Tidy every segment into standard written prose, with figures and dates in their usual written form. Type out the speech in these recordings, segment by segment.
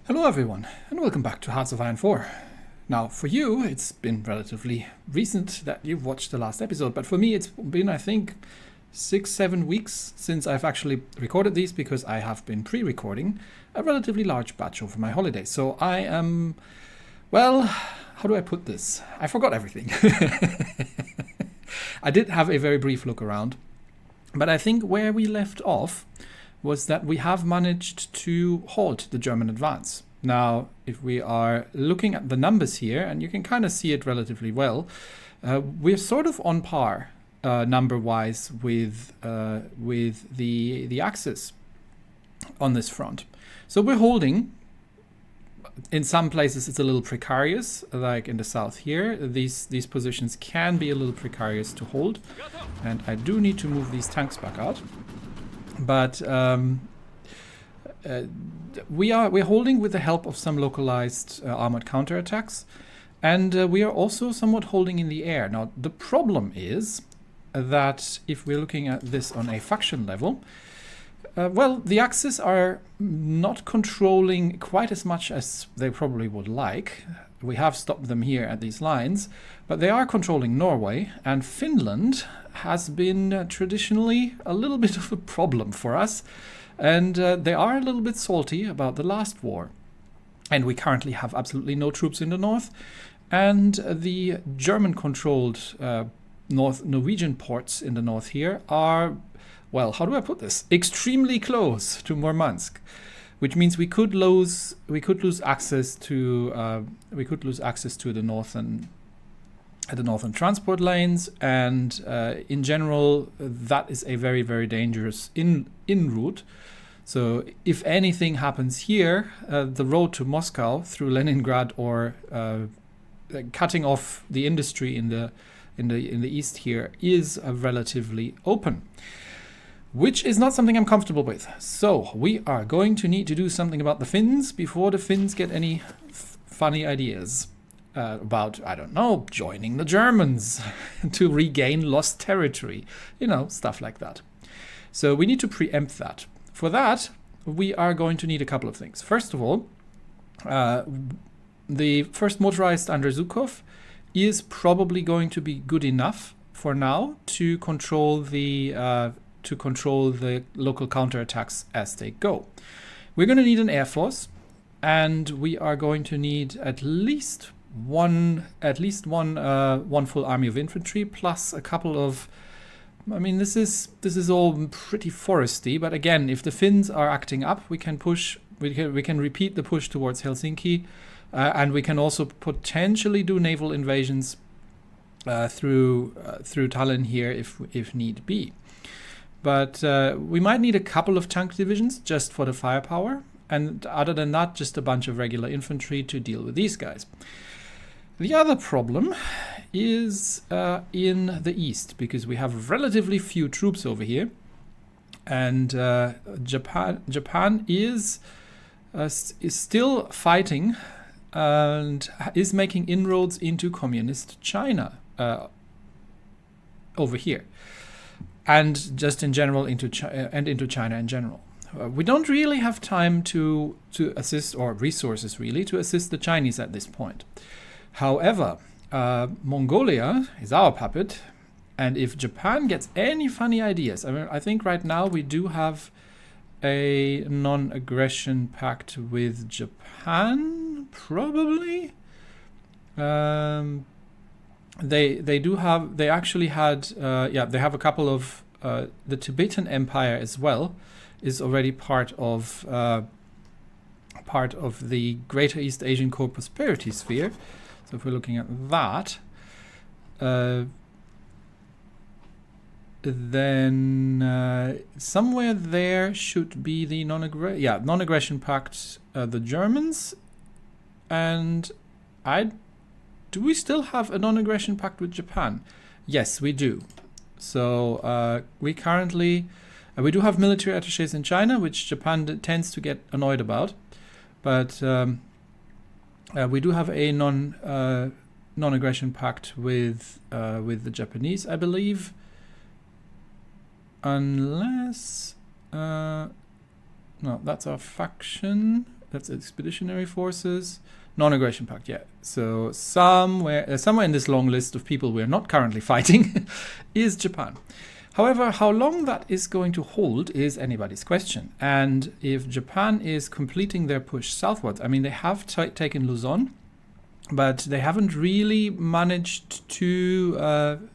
Hello everyone, and welcome back to Hearts of Iron 4. Now, for you, it's been relatively recent that you've watched the last episode, but for me it's been, I think, 6-7 weeks since I've actually recorded these, because I have been pre-recording a relatively large batch over my holidays. So I am, well, how do I put this? I forgot everything. I did have a very brief look around, but I think where we left off was that we have managed to halt the German advance. Now, if we are looking at the numbers here, and you can kind of see it relatively well, we're sort of on par number-wise with the Axis on this front. So we're holding. In some places it's a little precarious, like in the south here. These positions can be a little precarious to hold, and I do need to move these tanks back out. But we're holding with the help of some localized armored counterattacks, and we are also somewhat holding in the air. Now, the problem is that if we're looking at this on a faction level, well, the Axis are not controlling quite as much as they probably would like. We have stopped them here at these lines, but they are controlling Norway, and Finland has been traditionally a little bit of a problem for us, and they are a little bit salty about the last war. And we currently have absolutely no troops in the north, and the German-controlled Norwegian ports in the north here are, well, how do I put this? Extremely close to Murmansk, which means we could lose access to the northern transport lanes, and in general that is a very, very dangerous in route. So if anything happens here, the road to Moscow through Leningrad, or cutting off the industry in the east here, is relatively open, which is not something I'm comfortable with. So we are going to need to do something about the Finns before the Finns get any funny ideas about, I don't know, joining the Germans to regain lost territory, stuff like that. So we need to preempt that. For that, we are going to need a couple of things. First of all, the first motorized under Zhukov is probably going to be good enough for now to control the local counterattacks as they go. We're going to need an air force, and we are going to need at least one full army of infantry, plus a couple of. I mean, this is all pretty foresty, but again, if the Finns are acting up, we can push. We can repeat the push towards Helsinki, and we can also potentially do naval invasions through Tallinn here if need be. But we might need a couple of tank divisions just for the firepower, and other than that, just a bunch of regular infantry to deal with these guys. The other problem is in the east, because we have relatively few troops over here, and Japan is still fighting and is making inroads into communist China over here, and just in general into China in general. We don't really have time to assist, or resources really, to assist the Chinese at this point. However, Mongolia is our puppet, and if Japan gets any funny ideas, I think right now we do have a non-aggression pact with Japan, probably. They actually had they have a couple of the Tibetan Empire as well is already part of the Greater East Asian Co-Prosperity Sphere. So if we're looking at that, then somewhere there should be the non-aggression pact, the Germans, and do we still have a non-aggression pact with Japan? Yes, we do. So we currently we do have military attachés in China, which Japan tends to get annoyed about, but we do have a non-aggression pact with the Japanese, I believe, unless no, that's our faction. That's expeditionary forces. Non-aggression pact, yeah. So somewhere in this long list of people we're not currently fighting is Japan. However, how long that is going to hold is anybody's question. And if Japan is completing their push southwards, I mean, they have taken Luzon, but they haven't really managed to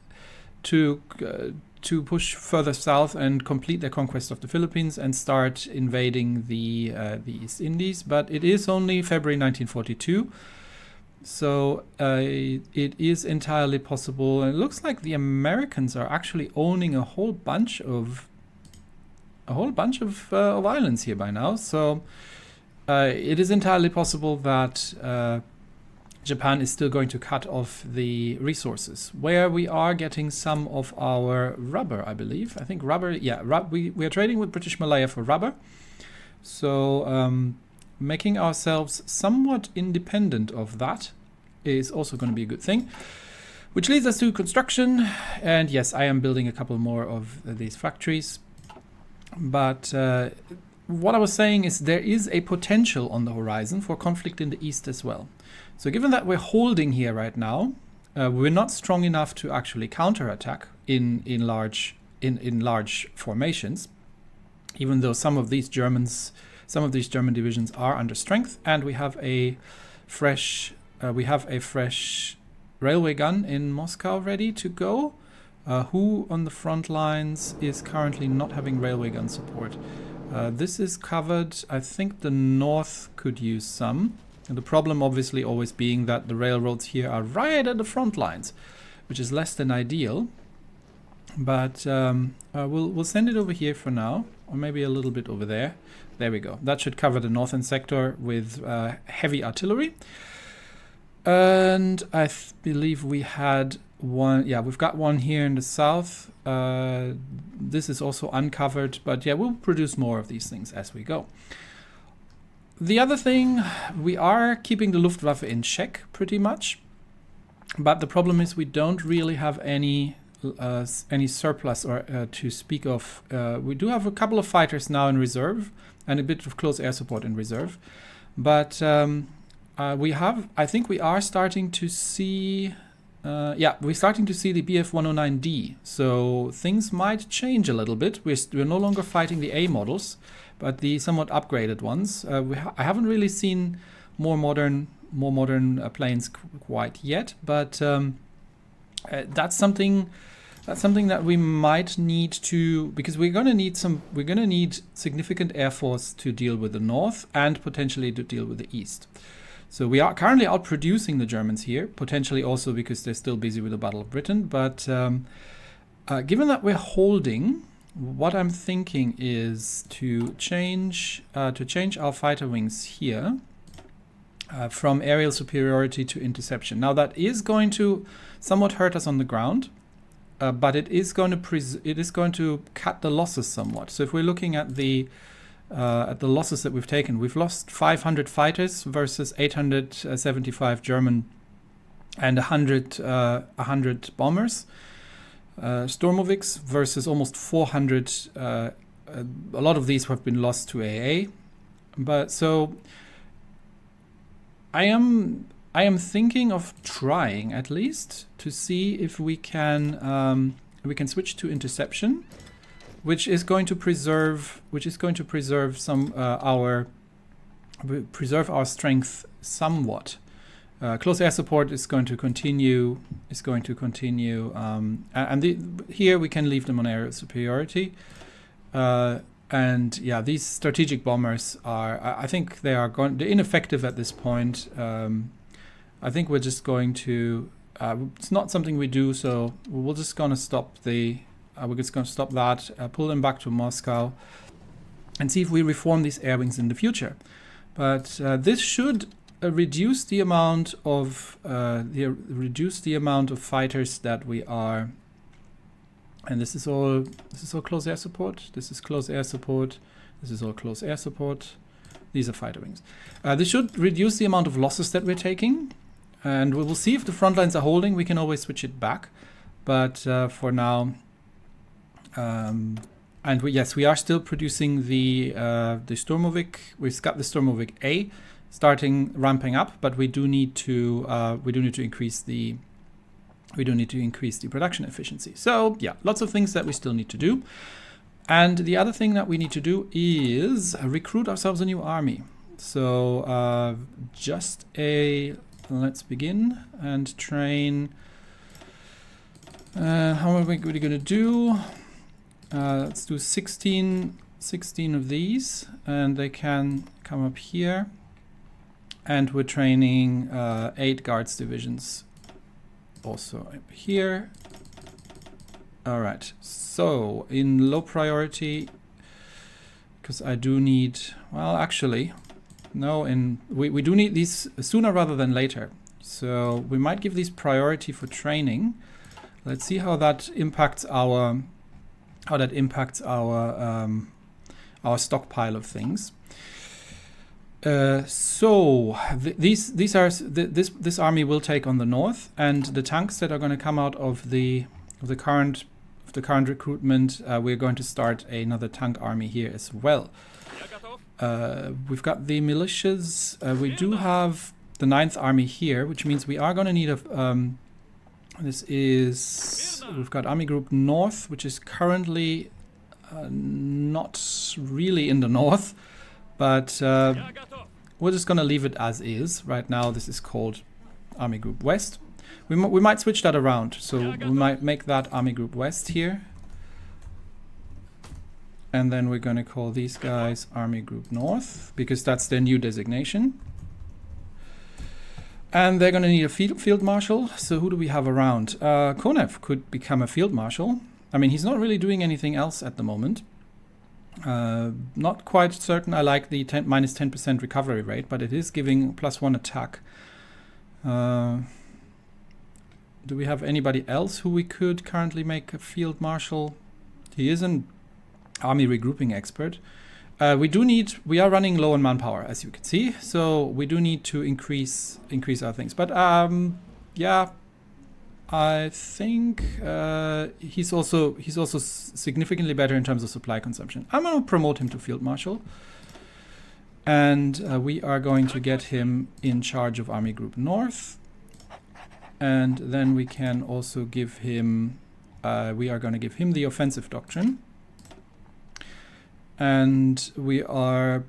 push further south and complete their conquest of the Philippines and start invading the East Indies. But it is only February 1942, so it is entirely possible. And it looks like the Americans are actually owning a whole bunch of islands here by now. So it is entirely possible that Japan is still going to cut off the resources, where we are getting some of our rubber, I believe. I think rubber, yeah, we are trading with British Malaya for rubber. So making ourselves somewhat independent of that is also going to be a good thing. Which leads us to construction. And yes, I am building a couple more of these factories. But what I was saying is there is a potential on the horizon for conflict in the east as well. So given that we're holding here right now, we're not strong enough to actually counterattack in large formations, even though some of these German divisions are under strength, and we have a fresh railway gun in Moscow ready to go. Who on the front lines is currently not having railway gun support? This is covered. I think the north could use some. And the problem obviously always being that the railroads here are right at the front lines, which is less than ideal. But we'll send it over here for now, or maybe a little bit over there. There we go. That should cover the northern sector with heavy artillery. And I believe we had one. Yeah, we've got one here in the south. This is also uncovered, but yeah, we'll produce more of these things as we go. The other thing, we are keeping the Luftwaffe in check pretty much, but the problem is we don't really have any surplus or to speak of. We do have a couple of fighters now in reserve and a bit of close air support in reserve, but I think we are starting to see. We're starting to see the Bf-109D, so things might change a little bit. We're no longer fighting the A models, but the somewhat upgraded ones. I haven't really seen more modern planes quite yet, but that's something that we might need to, because we're going to need significant air force to deal with the north and potentially to deal with the east. So we are currently outproducing the Germans here, potentially also because they're still busy with the Battle of Britain. But given that we're holding, what I'm thinking is to change our fighter wings here from aerial superiority to interception. Now that is going to somewhat hurt us on the ground, but it is going to cut the losses somewhat. So if we're looking at the losses that we've taken, we've lost 500 fighters versus 875 German and 100 bombers. Stormoviks versus almost 400. A lot of these have been lost to AA. But so I am thinking of trying at least to see if we can switch to interception, which is going to preserve some preserve our strength somewhat. Close air support is going to continue. Here we can leave them on aerial superiority. And yeah, these strategic bombers I think they're ineffective at this point. I think we're just going to. It's not something we do, so we're just going to stop that. Pull them back to Moscow, and see if we reform these air wings in the future. But this should reduce the amount of fighters that we are. And this is all close air support. This is close air support. This is all close air support. These are fighter wings. This should reduce the amount of losses that we're taking, and we will see if the front lines are holding. We can always switch it back, but for now, And we are still producing the Sturmovik. We've got the Sturmovik A starting ramping up, but we do need to increase the production efficiency. So yeah, lots of things that we still need to do. And the other thing that we need to do is recruit ourselves a new army. So let's begin and train. How are we going to do? Let's do 16 of these, and they can come up here. And we're training 8 guards divisions also up here. All right, so in low priority, because I do need, well, actually, no, we do need these sooner rather than later. So we might give these priority for training. Let's see how that impacts our stockpile of things. So this army will take on the north, and the tanks that are going to come out of the current recruitment, we're going to start another tank army here as well. We've got the militias. We do have the 9th Army here, which means we are going to need a we've got Army Group North, which is currently not really in the north, but we're just going to leave it as is. Right now this is called Army Group West. We might switch that around, so we might make that Army Group West here. And then we're going to call these guys Army Group North, because that's their new designation. And they're going to need a field marshal. So who do we have around? Konev could become a field marshal. I mean, he's not really doing anything else at the moment. Not quite certain I like the minus 10% recovery rate, but it is giving +1 attack. Do we have anybody else who we could currently make a field marshal? He is an army regrouping expert. We are running low on manpower, as you can see, so we do need to increase our things. But yeah, I think he's also significantly better in terms of supply consumption. I'm going to promote him to field marshal, and we are going to get him in charge of Army Group North, and then we can also give him. We are going to give him the offensive doctrine. And we are,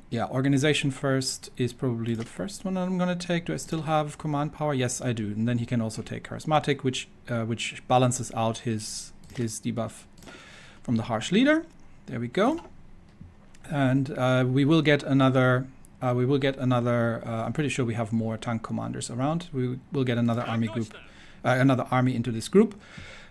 yeah, organization first is probably the first one I'm going to take. Do I still have command power? Yes, I do. And then he can also take charismatic, which balances out his debuff from the harsh leader. There we go. And we will get another. I'm pretty sure we have more tank commanders around. We will get another army group, another army into this group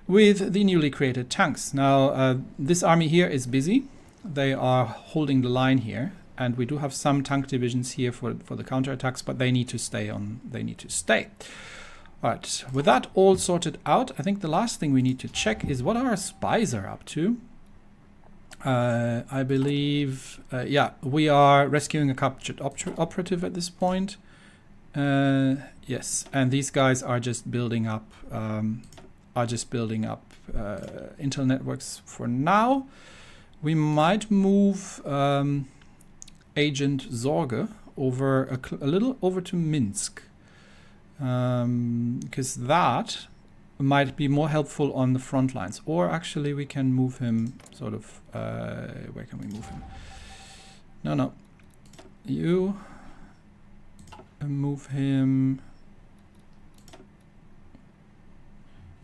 with the newly created tanks. Now this army here is busy. They are holding the line here, and we do have some tank divisions here for the counterattacks, but they need to stay on. They need to stay. All right. With that all sorted out, I think the last thing we need to check is what our spies are up to. I believe, yeah, we are rescuing a captured operative at this point. Yes, and these guys are just building up. Intel networks for now. We might move Agent Zorge over a little over to Minsk, because that might be more helpful on the front lines. Or actually, we can move him sort of. Where can we move him? No. You move him.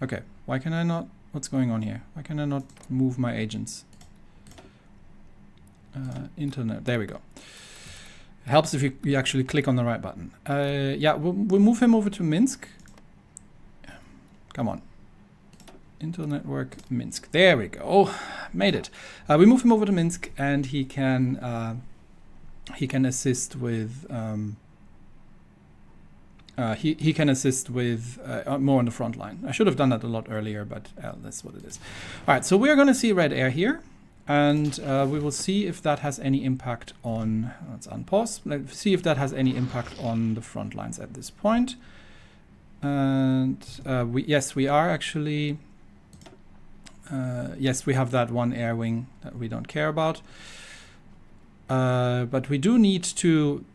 Okay. Why can I not? What's going on here? Why can I not move my agents? Internet. There we go. It helps if you actually click on the right button. Yeah, we'll move him over to Minsk. Come on. Intel network Minsk. There we go. Made it. We move him over to Minsk, and he can assist with he can assist with more on the front line. I should have done that a lot earlier, but that's what it is. All right, so we're going to see red air here. And we will see if that has any impact on, let's unpause, let's see if that has any impact on the front lines at this point. And yes, we are actually, Yes, we have that one air wing that we don't care about. But we do need to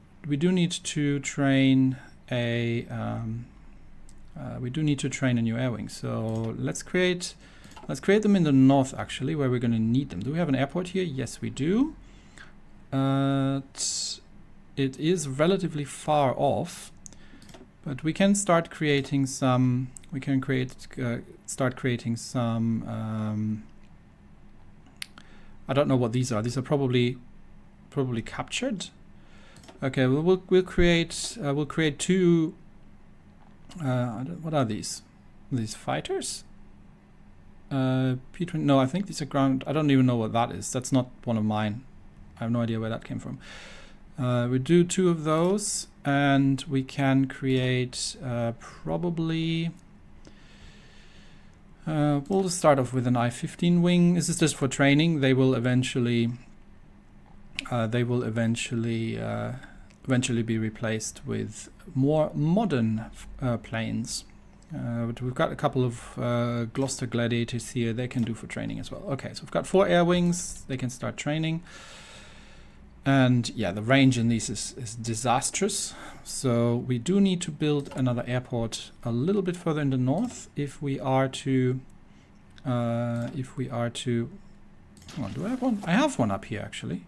train a new air wing. So let's create them in the north, actually, where we're going to need them. Do we have an airport here? Yes, we do. It is relatively far off, but we can start creating some. We can start creating some. I don't know what these are. These are probably captured. Okay, we'll create two. What are these? These fighters? P20. No, I think these are ground. I don't even know what that is. That's not one of mine. I have no idea where that came from. We do 2 of those, and we can create probably. We'll start off with an I-15 wing. This is just for training. They will eventually be replaced with more modern planes. But we've got a couple of Gloucester Gladiators here. They can do for training as well. Okay, so we've got 4 air wings. They can start training. And yeah, the range in these is disastrous. So we do need to build another airport a little bit further in the north if we are to. Oh, do I have one? I have one up here, actually.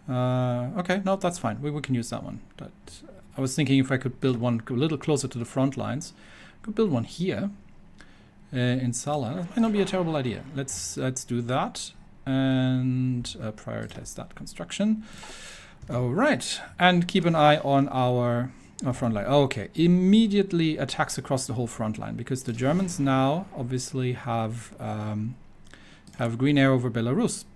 Okay, no, that's fine. We can use that one. But I was thinking if I could build one a little closer to the front lines. I could build one here in Sala. That might not be a terrible idea. Let's do that and prioritize that construction. All right, and keep an eye on our front line. Okay, immediately attacks across the whole front line because the Germans now obviously have green air over Belarus.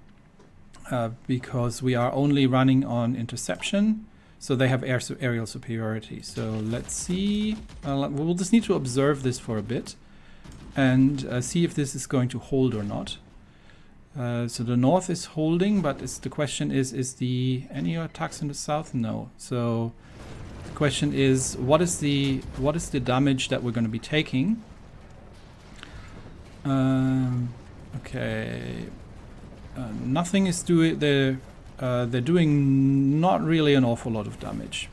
Because we are only running on interception, so they have aerial superiority. So let's see. We'll just need to observe this for a bit and see if this is going to hold or not. So the north is holding, but the question is any attacks in the south? No. So the question is, what is the damage that we're going to be taking? Okay. Nothing is doing. They're doing not really an awful lot of damage,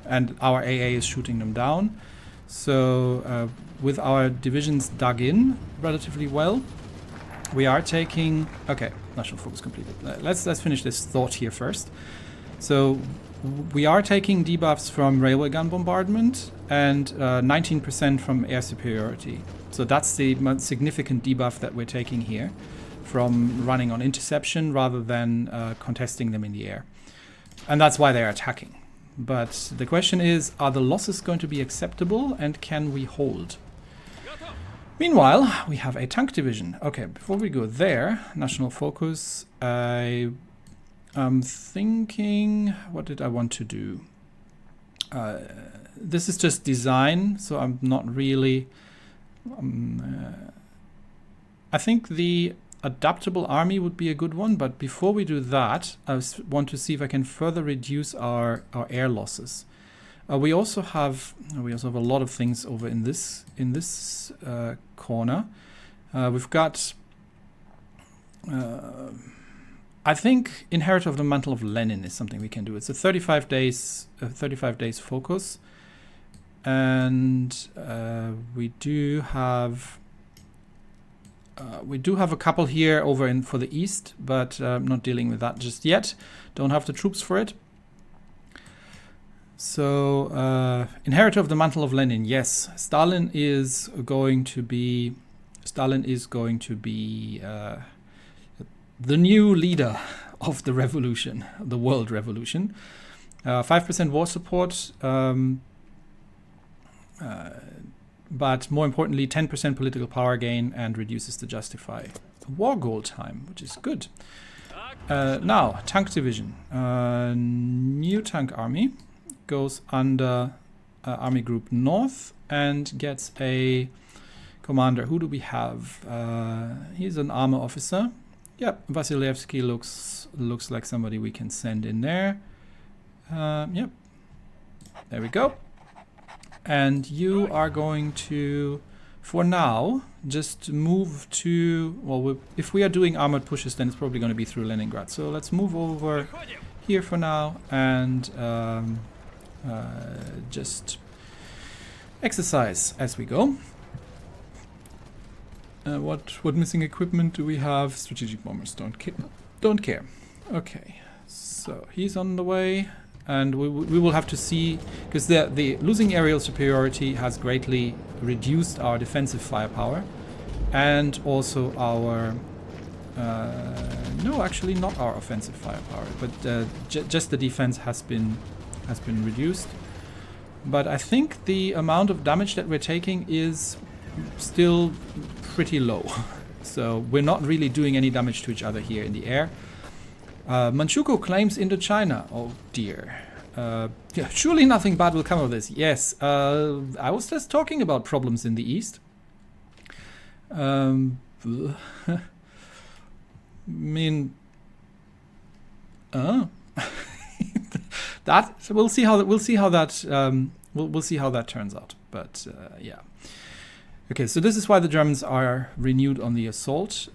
and our AA is shooting them down. So with our divisions dug in relatively well, we are taking. Okay, national focus completed. Let's finish this thought here first. So we are taking debuffs from railway gun bombardment and 19% from air superiority. So that's the significant debuff that we're taking here, from running on interception rather than contesting them in the air. And that's why they're attacking. But the question is, are the losses going to be acceptable and can we hold? Meanwhile, we have a tank division. Okay, before we go there, national focus, I'm thinking, what did I want to do? This is just design, so I'm not really... I think the adaptable army would be a good one, but before we do that, I want to see if I can further reduce our air losses. We also have a lot of things over in this corner. We've got I think Inheritor of the Mantle of Lenin is something we can do. It's a 35 days focus, and we do have a couple here over for the east, but I'm not dealing with that just yet. Don't have the troops for it. So Inheritor of the Mantle of Lenin, yes, Stalin is going to be the new leader of the revolution, the world revolution. 5% war support, but more importantly, 10% political power gain and reduces the justify war goal time, which is good. Now, tank division. New tank army goes under Army Group North and gets a commander. Who do we have? He's an armor officer. Yep, Vasilevsky looks like somebody we can send in there. Yep, there we go. And you are going to for now, just move to, well, if we are doing armored pushes, then it's probably going to be through Leningrad. So let's move over here for now and just exercise as we go. What missing equipment do we have? Strategic bombers, don't care. Okay, so he's on the way, and we will have to see, because the losing aerial superiority has greatly reduced our defensive firepower, and also our no, actually not our offensive firepower, but just the defense has been reduced. But I think the amount of damage that we're taking is still pretty low. So we're not really doing any damage to each other here in the air. Manchukuo claims Indochina. Oh dear. Yeah, surely nothing bad will come of this. Yes, I was just talking about problems in the east. I mean, that we'll see how that turns out. But yeah. Okay, so this is why the Germans are renewed on the assault,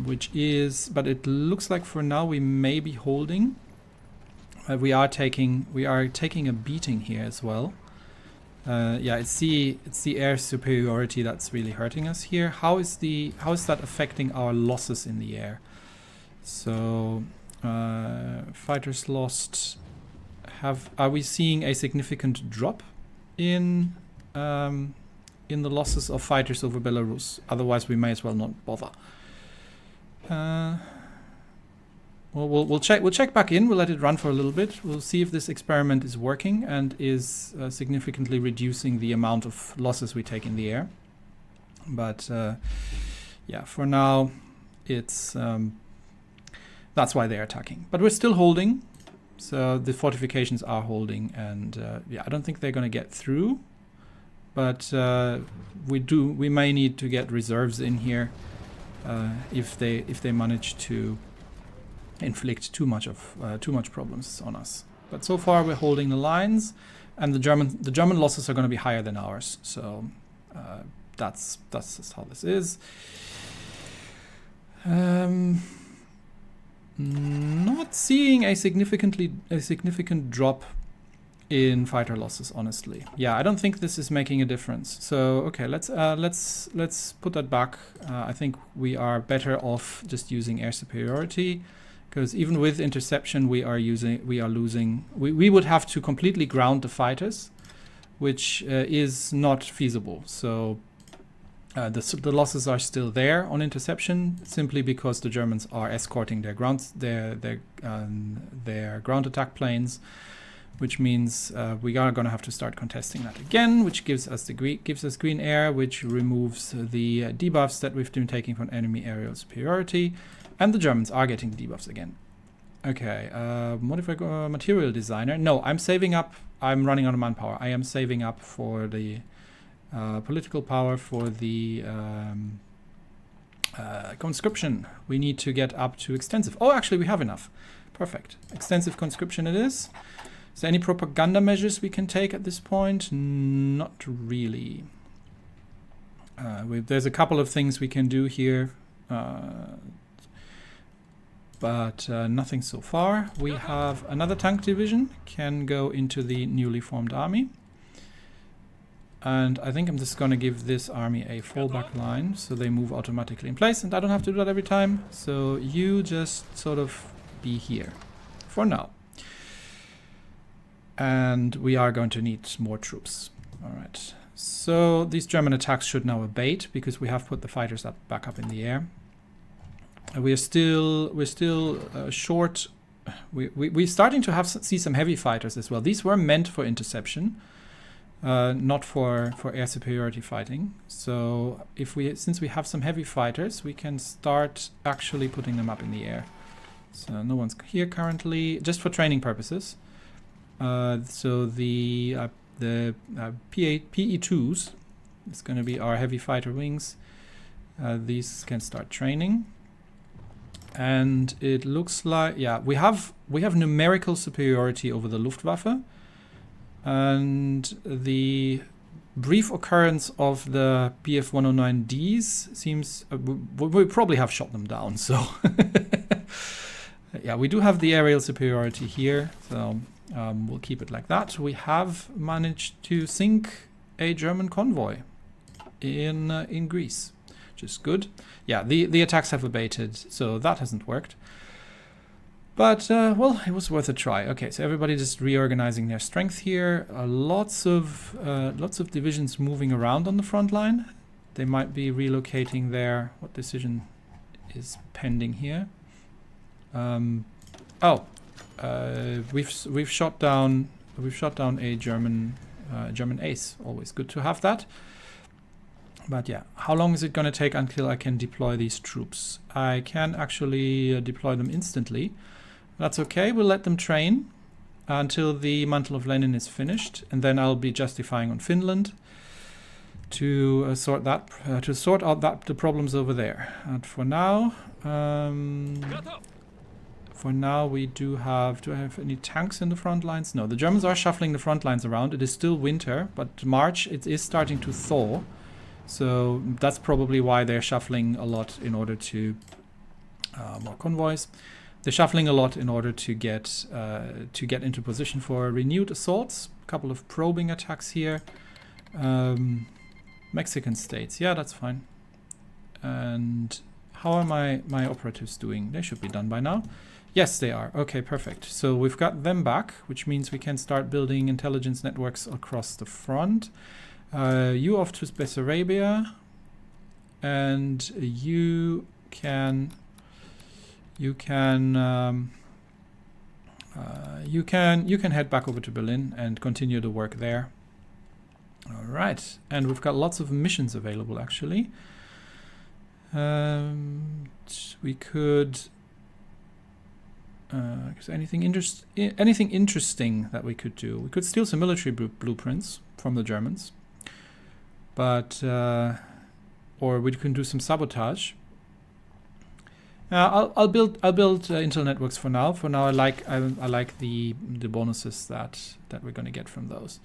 which is, but it looks like for now we may be holding. We are taking a beating here as well. Yeah, it's the air superiority that's really hurting us here. How is that affecting our losses in the air? So fighters lost. Are we seeing a significant drop in the losses of fighters over Belarus? Otherwise, we may as well not bother. Well, we'll check back in. We'll let it run for a little bit. We'll see if this experiment is working and is significantly reducing the amount of losses we take in the air. But yeah, for now, it's that's why they're attacking. But we're still holding, so the fortifications are holding, and yeah, I don't think they're going to get through. But we may need to get reserves in here if they manage to inflict too much problems on us. But so far we're holding the lines, and the German losses are going to be higher than ours. So that's just how this is. Not seeing a significant drop in fighter losses, honestly. Yeah, I don't think this is making a difference. So okay, let's put that back. I think we are better off just using air superiority, because even with interception we are losing. We would have to completely ground the fighters, which is not feasible. So the losses are still there on interception, simply because the Germans are escorting their ground attack planes, which means we are going to have to start contesting that again, which gives us green air, which removes the debuffs that we've been taking from enemy aerial superiority, and the Germans are getting the debuffs again. Okay, modify material designer. No, I'm saving up. I'm running out of manpower. I am saving up for the political power for the conscription. We need to get up to extensive. Oh, actually, we have enough. Perfect. Extensive conscription it is. Is there any propaganda measures we can take at this point? Not really. There's a couple of things we can do here, but nothing so far. We have another tank division, can go into the newly formed army. And I think I'm just going to give this army a fallback line, so they move automatically in place, and I don't have to do that every time. So you just sort of be here for now. And we are going to need more troops. All right. So these German attacks should now abate, because we have put the fighters back up in the air. We're still short. We're starting to see some heavy fighters as well. These were meant for interception, not for air superiority fighting. So since we have some heavy fighters, we can start actually putting them up in the air. So no one's here currently, just for training purposes. So the PE2s is going to be our heavy fighter wings. These can start training, and it looks like, yeah, we have numerical superiority over the Luftwaffe, and the brief occurrence of the BF-109Ds seems... we probably have shot them down, so... yeah, we do have the aerial superiority here, so we'll keep it like that. We have managed to sink a German convoy in Greece, which is good. Yeah, the attacks have abated, so that hasn't worked. But, well, it was worth a try. Okay, so everybody just reorganizing their strength here. Lots of divisions moving around on the front line. They might be relocating there. What decision is pending here? We've shot down a German ace. Always good to have that. But yeah, how long is it going to take until I can deploy these troops? I can actually deploy them instantly. That's okay. We'll let them train until the Mantle of Lenin is finished, and then I'll be justifying on Finland to sort out the problems over there. And for now, we do have. Do I have any tanks in the front lines? No, the Germans are shuffling the front lines around. It is still winter, but March it is starting to thaw, so that's probably why they're shuffling a lot in order to more convoys. They're shuffling a lot in order to get into position for renewed assaults. A couple of probing attacks here. Mexican states, yeah, that's fine. And how are my operatives doing? They should be done by now. Yes, they are. Okay, perfect. So we've got them back, which means we can start building intelligence networks across the front. You off to Bessarabia, and you can head back over to Berlin and continue the work there. All right, and we've got lots of missions available actually. We could anything interesting that we could do. We could steal some military blueprints from the Germans, but or we can do some sabotage. I'll build Intel networks for now. For now, I like the bonuses that we're going to get from those.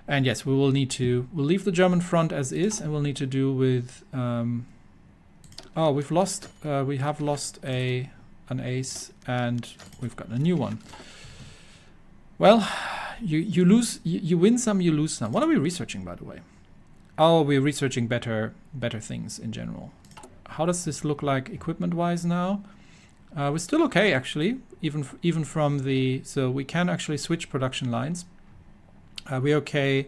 And yes, we'll leave the German front as is, and we'll need to do with. We have lost an ace, and we've got a new one. Well, you win some, you lose some. What are we researching, by the way? Oh, we're researching better things in general. How does this look like equipment-wise now? We're still okay, actually, even from the... So we can actually switch production lines. We're okay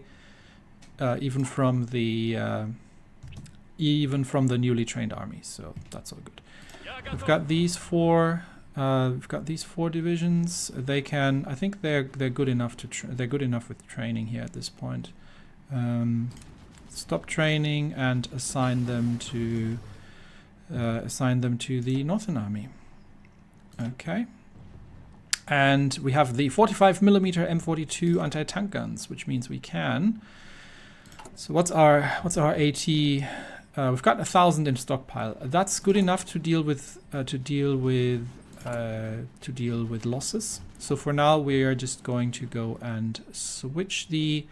even from the newly trained armies, so that's all good. We've got these four. We've got these 4 divisions. They can. I think they're good enough to. They're good enough with training here at this point. Stop training and assign them to the Northern Army. Okay. And we have the 45mm M42 anti-tank guns, which means we can. So what's our AT? We've got 1,000 in stockpile. That's good enough to deal with losses. So for now, we are just going to go and switch the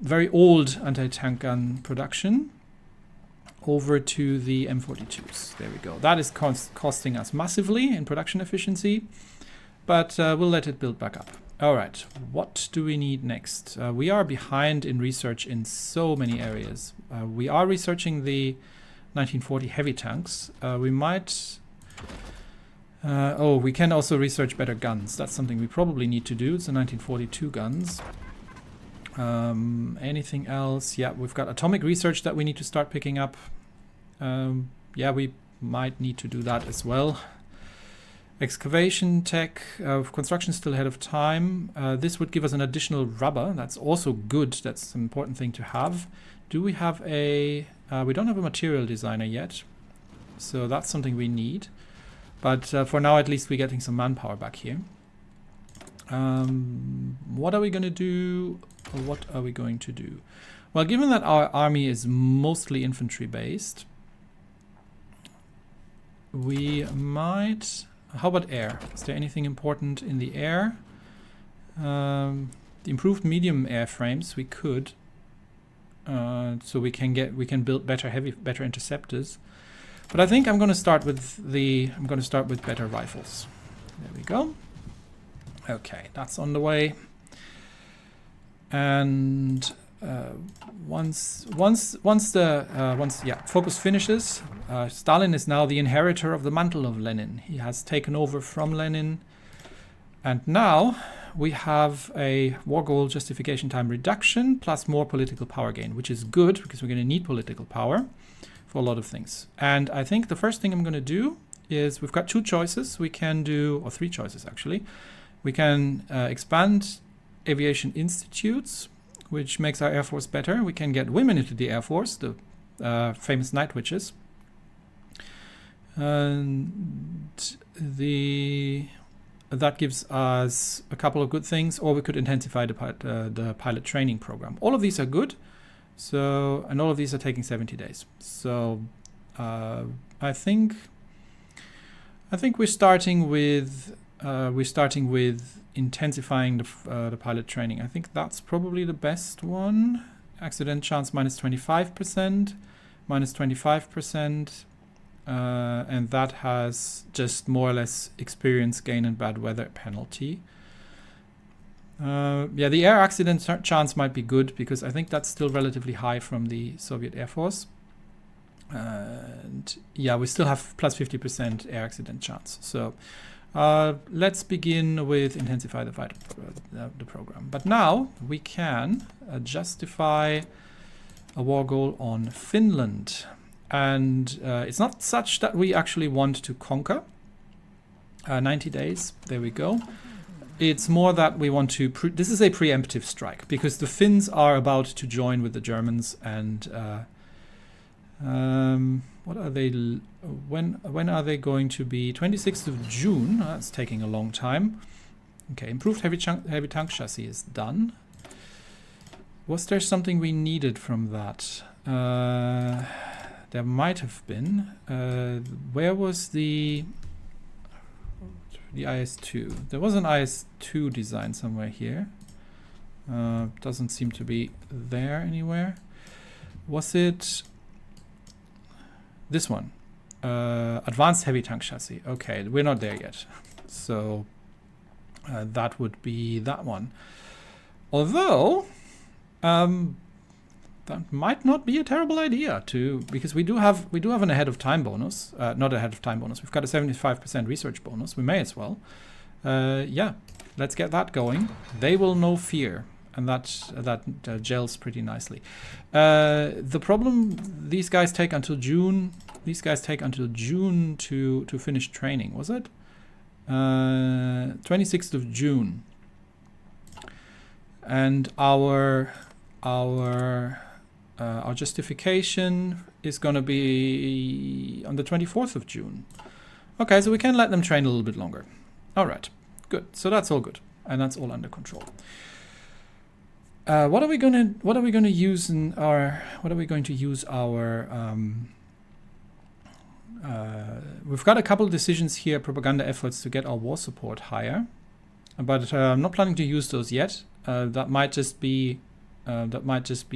very old anti-tank gun production over to the M42s. There we go. That is costing us massively in production efficiency, but we'll let it build back up. All right, what do we need next? We are behind in research in so many areas. We are researching the 1940 heavy tanks. We might... we can also research better guns. That's something we probably need to do. It's the 1942 guns. Anything else? Yeah, we've got atomic research that we need to start picking up. Yeah, we might need to do that as well. Excavation tech, construction still ahead of time. This would give us an additional rubber. That's also good. That's an important thing to have. Do we have a... we don't have a material designer yet, so that's something we need. But for now, at least we're getting some manpower back here. What are we going to do? What are we going to do? Well, given that our army is mostly infantry based, we might... How about air? Is there anything important in the air? The improved medium airframes, we could so we can build better interceptors. But I think I'm going to start with better rifles. There we go. Okay, that's on the way. And once focus finishes, Stalin is now the inheritor of the mantle of Lenin. He has taken over from Lenin, and now we have a war goal justification time reduction plus more political power gain, which is good because we're going to need political power for a lot of things. And I think the first thing I'm going to do is, we've got two choices. We can do, or three choices actually. We can expand aviation institutes, which makes our Air Force better. We can get women into the Air Force, the famous night witches. And that gives us a couple of good things, or we could intensify the pilot training program. All of these are good. So, and all of these are taking 70 days. So I think we're starting with intensifying the pilot training. I think that's probably the best one. Accident chance minus 25%, minus 25%, and that has just more or less experience gain and bad weather penalty. Yeah, the air accident chance might be good because I think that's still relatively high from the Soviet Air Force. And yeah, we still have plus 50% air accident chance. So let's begin with intensify the program. But now we can justify a war goal on Finland. And it's not such that we actually want to conquer. 90 days, there we go. It's more that we want to, this is a preemptive strike because the Finns are about to join with the Germans, and what are they, when are they going to be? 26th of June, that's taking a long time. Okay, improved heavy tank chassis is done. Was there something we needed from that? There might have been. Where was the IS-2? There was an IS-2 design somewhere here. Doesn't seem to be there anywhere. Was it this one? Advanced heavy tank chassis. Okay, we're not there yet. So that would be that one. Although that might not be a terrible idea because we do have an ahead of time bonus. Not ahead of time bonus. We've got a 75% research bonus. We may as well. Yeah, let's get that going. They will know fear, and that gels pretty nicely. The problem, these guys take until June. These guys take until June to finish training. Was it 26th of June? And our justification is going to be on the 24th of June. Okay, so we can let them train a little bit longer. All right, good. So that's all good, and that's all under control. What are we going to use in our? What are we going to use our? We've got a couple of decisions here, propaganda efforts to get our war support higher, but I'm not planning to use those yet. That might just be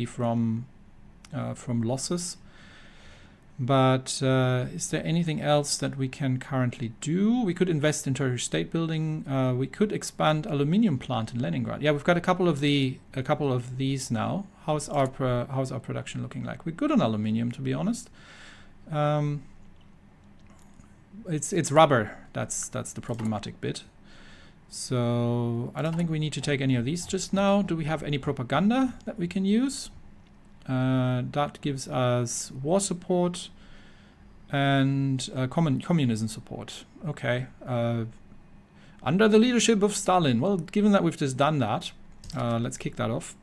from losses. But is there anything else that we can currently do? We could invest in tertiary state building. We could expand aluminium plant in Leningrad. Yeah, we've got a couple of these now. How's our production looking like? We're good on aluminium, to be honest. It's rubber. That's the problematic bit. So I don't think we need to take any of these just now. Do we have any propaganda that we can use? That gives us war support and communism support. Okay. Under the leadership of Stalin. Well, given that we've just done that, let's kick that off.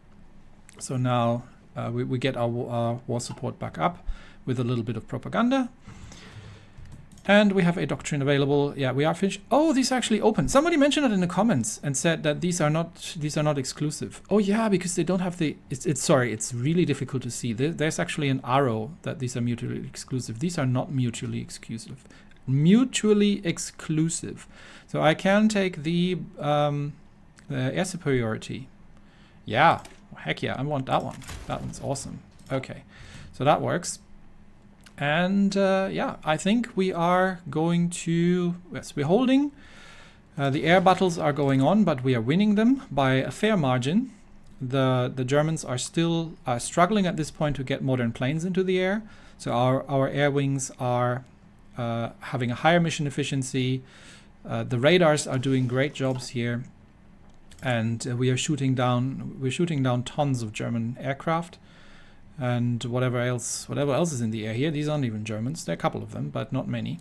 So now we get our war support back up with a little bit of propaganda. And we have a doctrine available. Yeah, we are finished. Oh, these are actually open. Somebody mentioned it in the comments and said that these are not exclusive. Oh yeah, because they don't have the. It's really difficult to see. There's actually an arrow that these are mutually exclusive. These are not mutually exclusive. Mutually exclusive. So I can take the air superiority. Yeah, heck yeah, I want that one. That one's awesome. Okay, so that works. And yeah, I think we are going to, yes, we're holding. The air battles are going on, but we are winning them by a fair margin. The Germans are still struggling at this point to get modern planes into the air. So our air wings are having a higher mission efficiency. The radars are doing great jobs here, and we're shooting down tons of German aircraft and whatever else is in the air here. These aren't even Germans. There are a couple of them, but not many.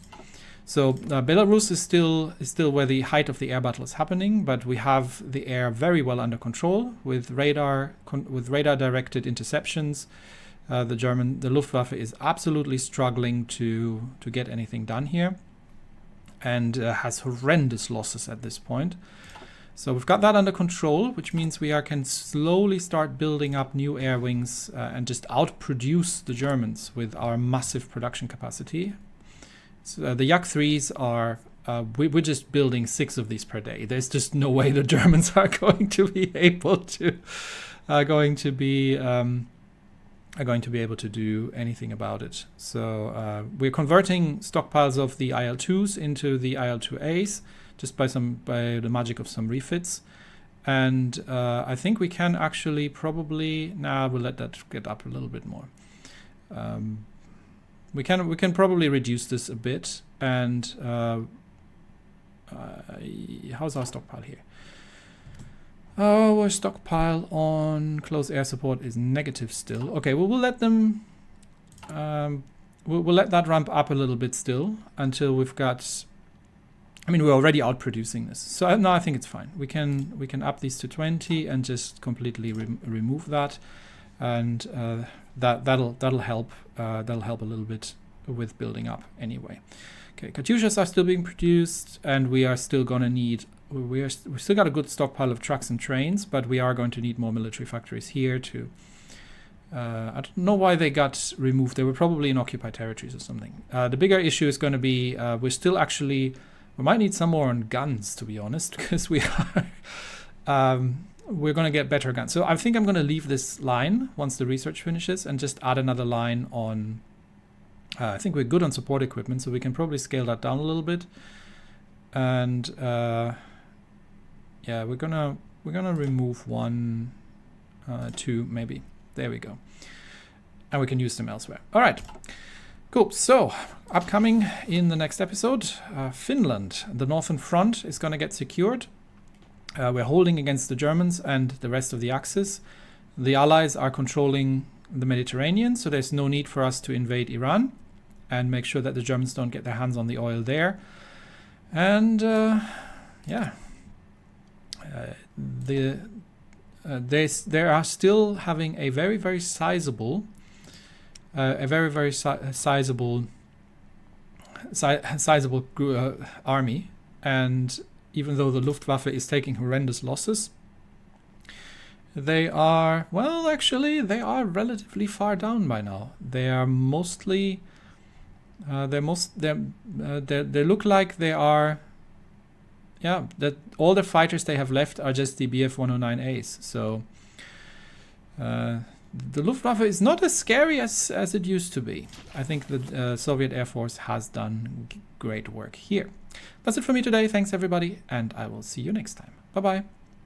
So Belarus is still where the height of the air battle is happening, but we have the air very well under control with radar directed interceptions. The Luftwaffe is absolutely struggling to get anything done here, and has horrendous losses at this point. So we've got that under control, which means we can slowly start building up new air wings and just outproduce the Germans with our massive production capacity. So the Yak-3s are, we're just building 6 of these per day. There's just no way the Germans are going to be able to, are going to be able to do anything about it. So we're converting stockpiles of the IL-2s into the IL-2As just by the magic of some refits. And I think we can actually probably, we'll let that get up a little bit more. We can probably reduce this a bit. And how's our stockpile here? Our stockpile on close air support is negative still. Okay, well, we'll let them. We'll let that ramp up a little bit still until we've got. I mean, we're already outproducing this, so no, I think it's fine. We can up these to 20 and just completely remove that, and that'll help. That'll help a little bit with building up anyway. Okay, Katyushas are still being produced, and we are still gonna need. We've still got a good stockpile of trucks and trains, but we are going to need more military factories here too. I don't know why they got removed. They were probably in occupied territories or something. The bigger issue is going to be we might need some more on guns, to be honest, because we're going to get better guns. So I think I'm going to leave this line once the research finishes and just add another line on. I think we're good on support equipment, so we can probably scale that down a little bit. And yeah, we're gonna remove 1, 2 maybe. There we go, and we can use them elsewhere. All right, cool. So upcoming in the next episode, Finland, the northern front is going to get secured. We're holding against the Germans and the rest of the Axis. The Allies are controlling the Mediterranean, so there's no need for us to invade Iran and make sure that the Germans don't get their hands on the oil there. And yeah, they are still having a very sizable, sizable army. And even though the Luftwaffe is taking horrendous losses, they are relatively far down by now. They are mostly. They look like they are. Yeah, that all the fighters they have left are just the Bf-109As. So the Luftwaffe is not as scary as it used to be. I think the Soviet Air Force has done great work here. That's it for me today. Thanks everybody, and I will see you next time. Bye bye.